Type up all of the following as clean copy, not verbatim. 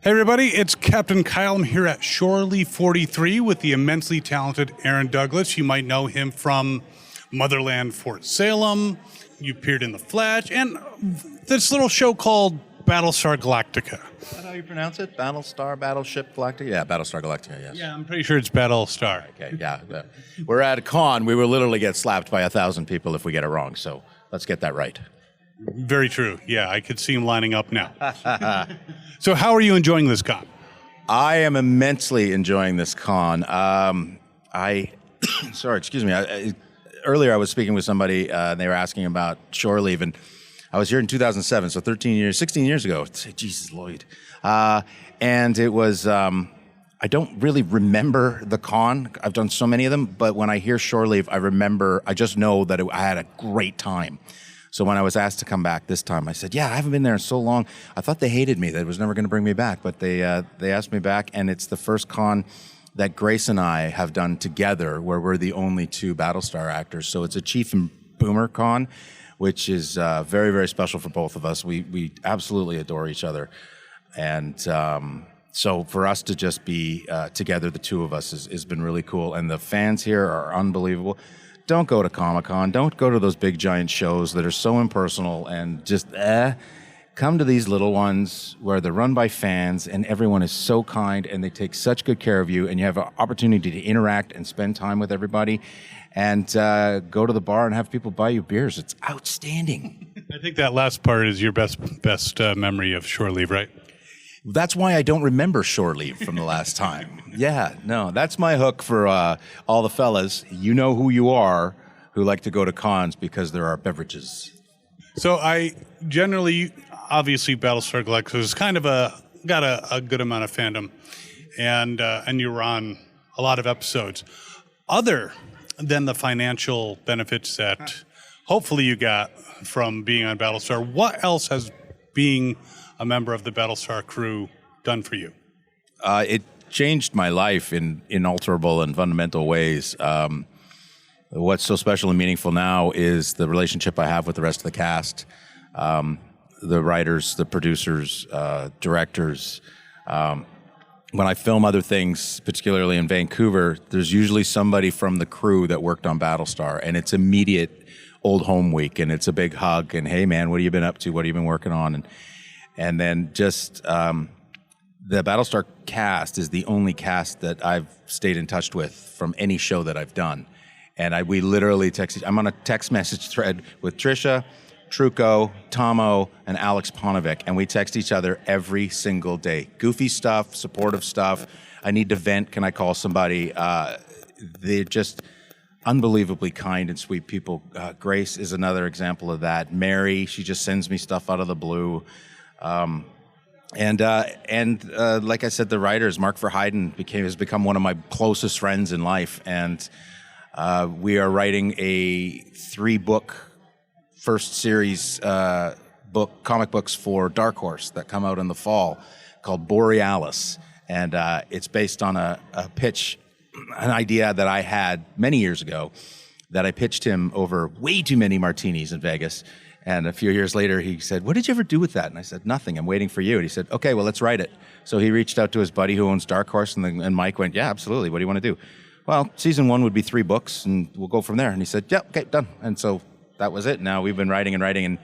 Hey everybody, it's Captain Kyle. I'm here at Shorely 43 with the immensely talented Aaron Douglas. You might know him from Motherland, Fort Salem. You appeared in The Flash and this little show called Battlestar Galactica. Is that how you pronounce it? Battlestar, Battleship Galactica? Yeah, Battlestar Galactica, yes. Yeah, I'm pretty sure it's Battlestar. Okay, yeah. We're at a con. We will literally get slapped by 1,000 people if we get it wrong, so let's get that right. Very true. Yeah, I could see him lining up now. So how are you enjoying this con? I am immensely enjoying this con. Sorry, excuse me. Earlier I was speaking with somebody, and they were asking about shore leave, and I was here in 2007, so 16 years ago. Jesus, Lloyd. And it was, I don't really remember the con. I've done so many of them, but when I hear shore leave, I just know that I had a great time. So when I was asked to come back this time, I said, yeah, I haven't been there in so long. I thought they hated me, that it was never going to bring me back, but they asked me back, and it's the first con that Grace and I have done together where we're the only two Battlestar actors. So it's a Chief and Boomer con, which is very, very special for both of us. We absolutely adore each other. And so for us to just be together, the two of us, has been really cool. And the fans here are unbelievable. Don't go to Comic-Con. Don't go to those big, giant shows that are so impersonal and just, come to these little ones where they're run by fans and everyone is so kind and they take such good care of you and you have an opportunity to interact and spend time with everybody and go to the bar and have people buy you beers. It's outstanding. I think that last part is your best memory of shore leave, right? That's why I don't remember shore leave from the last time. Yeah, no, that's my hook for all the fellas. You know who you are who like to go to cons because there are beverages. So I generally, obviously, Battlestar Galactica is kind of got a good amount of fandom, and you were on a lot of episodes. Other than the financial benefits that hopefully you got from being on Battlestar, what else has being a member of the Battlestar crew done for you? It changed my life in inalterable and fundamental ways. What's so special and meaningful now is the relationship I have with the rest of the cast, the writers, the producers, directors. When I film other things, particularly in Vancouver, there's usually somebody from the crew that worked on Battlestar, and it's immediate old home week, and it's a big hug, and hey man, what have you been up to? What have you been working on? And then just the Battlestar cast is the only cast that I've stayed in touch with from any show that I've done. And we literally I'm on a text message thread with Trisha, Trucco, Tomo, and Alex Ponovic, and we text each other every single day. Goofy stuff, supportive stuff. I need to vent. Can I call somebody? They're just unbelievably kind and sweet people. Grace is another example of that. Mary, she just sends me stuff out of the blue. And like I said, the writers, Mark Verheiden has become one of my closest friends in life, and we are writing a 3-book first series comic books for Dark Horse that come out in the fall called Borealis, and it's based on a pitch, an idea that I had many years ago that I pitched him over way too many martinis in Vegas. And a few years later, he said, what did you ever do with that? And I said, nothing. I'm waiting for you. And he said, okay, well, let's write it. So he reached out to his buddy who owns Dark Horse, and Mike went, yeah, absolutely. What do you want to do? Well, season 1 would be 3 books, and we'll go from there. And he said, yeah, okay, done. And so that was it. Now we've been writing, and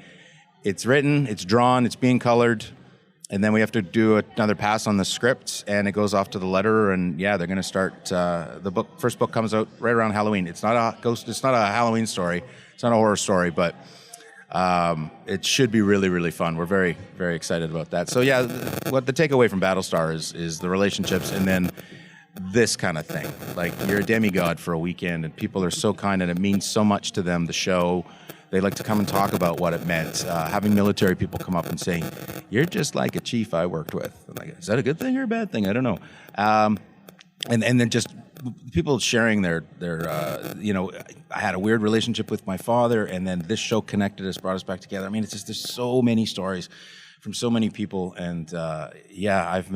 it's written, it's drawn, it's being colored, and then we have to do another pass on the script, and it goes off to the letterer, and yeah, they're going to start, first book comes out right around Halloween. It's not a Halloween story, it's not a horror story, but it should be really, really fun. We're very, very excited about that. So yeah, what the takeaway from Battlestar is the relationships, and then this kind of thing. Like, you're a demigod for a weekend, and people are so kind, and it means so much to them, the show. They like to come and talk about what it meant. Having military people come up and saying, you're just like a chief I worked with. I'm like, is that a good thing or a bad thing? I don't know. And then just people sharing their I had a weird relationship with my father, and then this show connected us, brought us back together. I mean, it's just, there's so many stories from so many people, and I've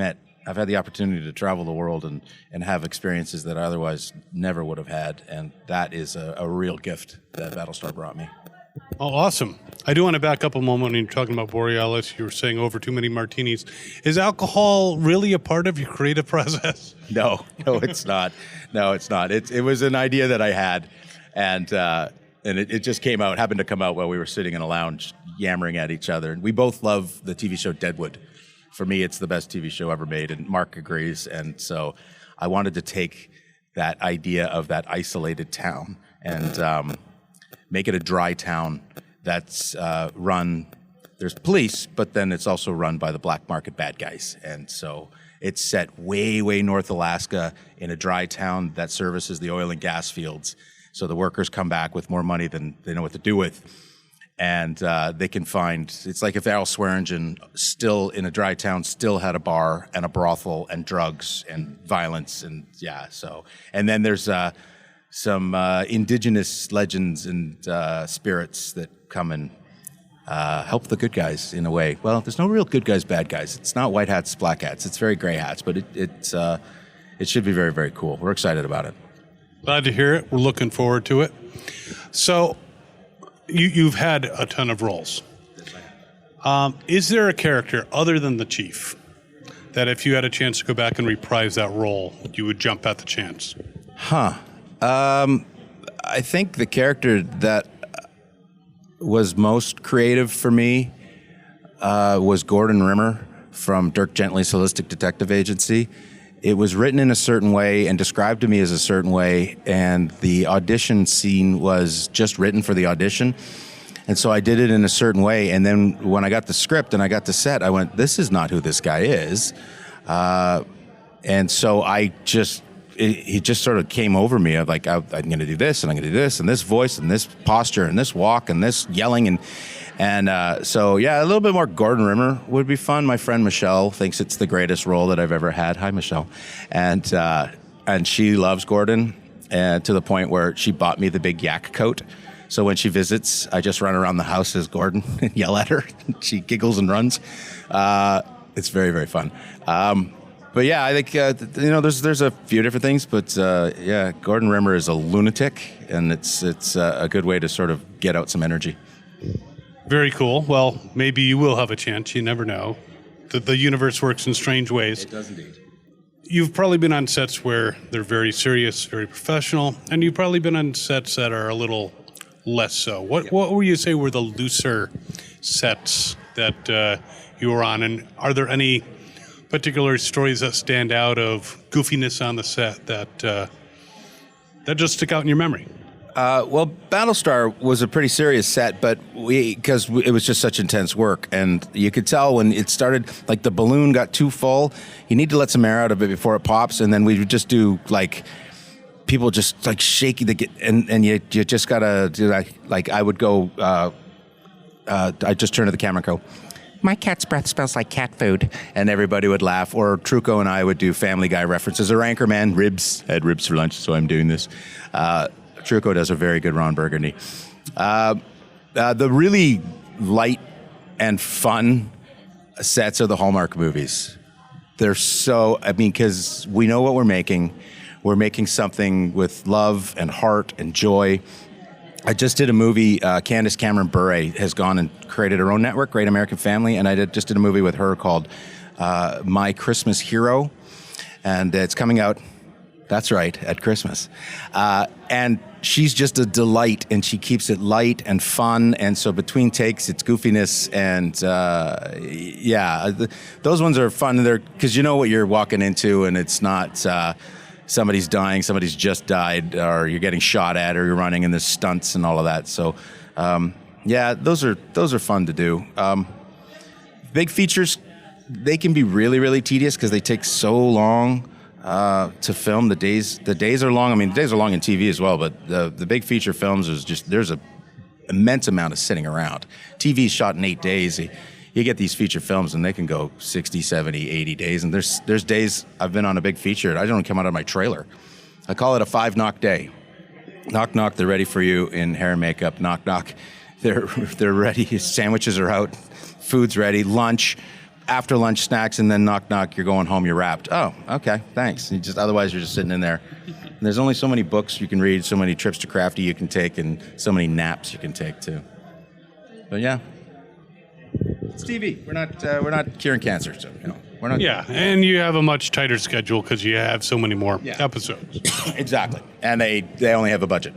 had the opportunity to travel the world and have experiences that I otherwise never would have had, and that is a real gift that Battlestar brought me. Oh, awesome. I do want to back up a moment when you're talking about Borealis. You were saying over too many martinis. Is alcohol really a part of your creative process? No, it's not. No, it's not. It was an idea that I had, and it just happened to come out while we were sitting in a lounge yammering at each other. And we both love the TV show Deadwood. For me, it's the best TV show ever made, and Mark agrees. And so I wanted to take that idea of that isolated town and make it a dry town that's run. There's police, but then it's also run by the black market bad guys. And so it's set way, way north Alaska in a dry town that services the oil and gas fields. So the workers come back with more money than they know what to do with. And they can find, it's like if Al Swearingen still in a dry town still had a bar and a brothel and drugs and violence and and then there's some indigenous legends and spirits that come and help the good guys in a way. Well, there's no real good guys, bad guys. It's not white hats, black hats. It's very gray hats, but it should be very, very cool. We're excited about it. Glad to hear it. We're looking forward to it. So you've had a ton of roles. Is there a character other than the Chief that if you had a chance to go back and reprise that role, you would jump at the chance? I think the character that was most creative for me was Gordon Rimmer from Dirk Gently's Holistic Detective Agency. It was written in a certain way and described to me as a certain way, and the audition scene was just written for the audition. And so I did it in a certain way, and then when I got the script and I got the set, I went, this is not who this guy is. And so he just sort of came over me of like, I'm going to do this, and I'm going to do this, and this voice, and this posture, and this walk, and this yelling, so yeah, a little bit more Gordon Rimmer would be fun. My friend Michelle thinks it's the greatest role that I've ever had. Hi, Michelle, and she loves Gordon, to the point where she bought me the big yak coat. So when she visits, I just run around the house as Gordon and yell at her. She giggles and runs. It's very, very fun. But yeah, I think there's a few different things, but Gordon Rimmer is a lunatic, and it's a good way to sort of get out some energy. Very cool. Well, maybe you will have a chance. You never know. The universe works in strange ways. It does indeed. You've probably been on sets where they're very serious, very professional, and you've probably been on sets that are a little less so. What would you say were the looser sets that you were on, and are there any particular stories that stand out of goofiness on the set that just stick out in your memory? Well, Battlestar was a pretty serious set, but because it was just such intense work, and you could tell when it started, like the balloon got too full. You need to let some air out of it before it pops, and then we would just do like people just like shaking and you just gotta do like I would go. I just turn to the camera and go, my cat's breath smells like cat food. And everybody would laugh. Or Trucco and I would do Family Guy references. Or Anchorman, ribs. I had ribs for lunch, so I'm doing this. Trucco does a very good Ron Burgundy. The really light and fun sets are the Hallmark movies. They're because we know what we're making. We're making something with love and heart and joy. I just did a movie. Candace Cameron Bure has gone and created her own network, Great American Family, and I just did a movie with her called My Christmas Hero, and it's coming out, that's right, at Christmas. And she's just a delight, and she keeps it light and fun, and so between takes, it's goofiness, and those ones are fun, because you know what you're walking into, and it's not... somebody's dying, somebody's just died, or you're getting shot at, or you're running, and there's stunts and all of that. So, those are fun to do. Big features, they can be really, really tedious because they take so long to film. The days are long. I mean, the days are long in TV as well, but the big feature films is just there's a immense amount of sitting around. TV's shot in 8 days. You get these feature films, and they can go 60, 70, 80 days. And there's days I've been on a big feature, I don't come out of my trailer. I call it a 5-knock day. Knock, knock, they're ready for you in hair and makeup. Knock, knock, they're ready. Sandwiches are out, food's ready, lunch, after lunch snacks, and then knock, knock, you're going home, you're wrapped. Oh, okay, thanks. Otherwise, you're just sitting in there. And there's only so many books you can read, so many trips to Crafty you can take, and so many naps you can take, too. But yeah, it's TV. We're not curing cancer, so we're not. Yeah, and you have a much tighter schedule because you have so many more episodes. Exactly, and they only have a budget.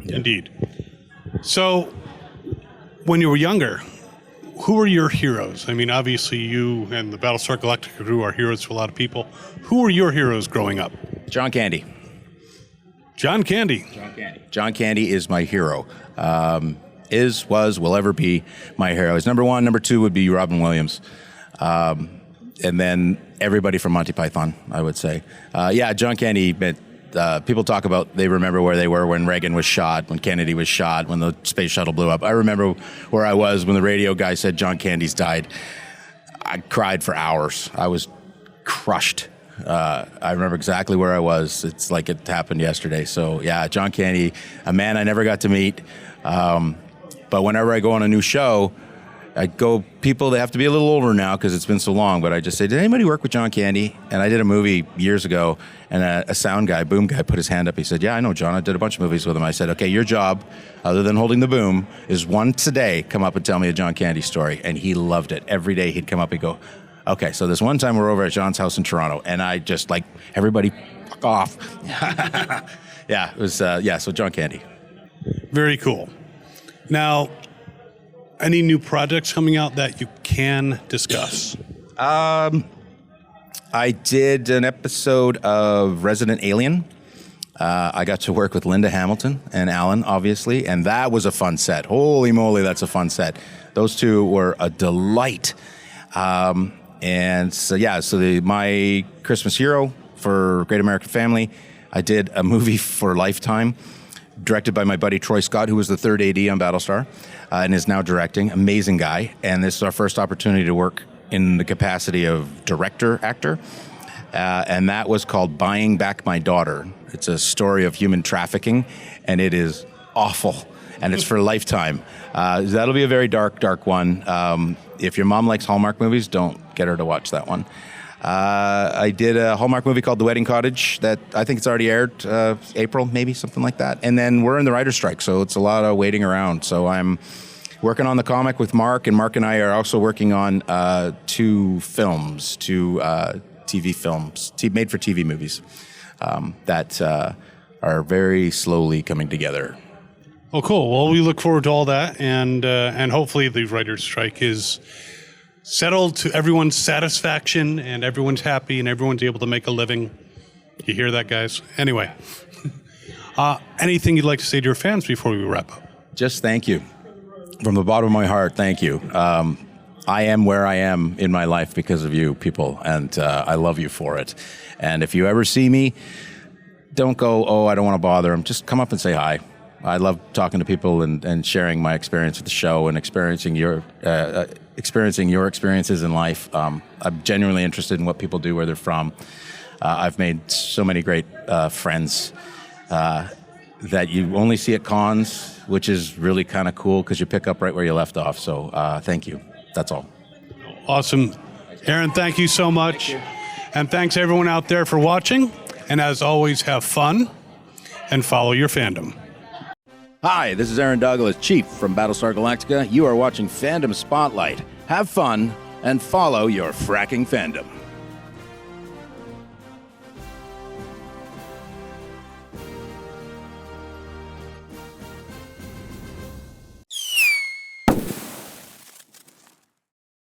Indeed. So, when you were younger, who were your heroes? I mean, obviously you and the Battlestar Galactica crew are heroes to a lot of people. Who were your heroes growing up? John Candy. John Candy. John Candy is my hero. Will ever be my hero. He's number one. Number two would be Robin Williams. And then everybody from Monty Python, I would say. John Candy, people talk about, they remember where they were when Reagan was shot, when Kennedy was shot, when the space shuttle blew up. I remember where I was when the radio guy said John Candy's died. I cried for hours. I was crushed. I remember exactly where I was. It's like it happened yesterday. So yeah, John Candy, a man I never got to meet. But whenever I go on a new show, people, they have to be a little older now because it's been so long, but I just say, did anybody work with John Candy? And I did a movie years ago, and a sound guy, boom guy, put his hand up. He said, yeah, I know John. I did a bunch of movies with him. I said, okay, your job, other than holding the boom, is once a day, come up and tell me a John Candy story. And he loved it. Every day he'd come up and go, okay, so this one time we're over at John's house in Toronto, and I just everybody fuck off. It was, so John Candy. Very cool. Now, any new projects coming out that you can discuss? I did an episode of Resident Alien. I got to work with Linda Hamilton and Alan, obviously, and that was a fun set. Holy moly, that's a fun set. Those two were a delight. My Christmas hero for Great American Family, I did a movie for Lifetime, directed by my buddy Troy Scott, who was the third AD on Battlestar, and is now directing. Amazing guy. And this is our first opportunity to work in the capacity of director-actor. And that was called Buying Back My Daughter. It's a story of human trafficking, and it is awful. And it's for Lifetime. That'll be a very dark one. If your mom likes Hallmark movies, don't get her to watch that one. I did a Hallmark movie called The Wedding Cottage that I think it's already aired, April, maybe, something like that. And then we're in the writer's strike, so it's a lot of waiting around. So I'm working on the comic with Mark, and Mark and I are also working on two TV films, made-for-TV movies that are very slowly coming together. Well, cool. Well, we look forward to all that, and hopefully the writer's strike is settled to everyone's satisfaction, and everyone's happy, and everyone's able to make a living. You hear that, guys? Anyway, anything you'd like to say to your fans before we wrap up? Just thank you. From the bottom of my heart, thank you. I am where I am in my life because of you people, and I love you for it. And if you ever see me, don't go, oh, I don't want to bother them. Just come up and say hi. I love talking to people and sharing my experience with the show and experiencing your experiences in life. I'm genuinely interested in what people do, where they're from. I've made so many great friends that you only see at cons, which is really kind of cool because you pick up right where you left off. So thank you. That's all. Awesome. Aaron, thank you so much. And thanks everyone out there for watching. And as always, have fun and follow your fandom. Hi, this is Aaron Douglas, Chief from Battlestar Galactica. You are watching Fandom Spotlight. Have fun and follow your fracking fandom.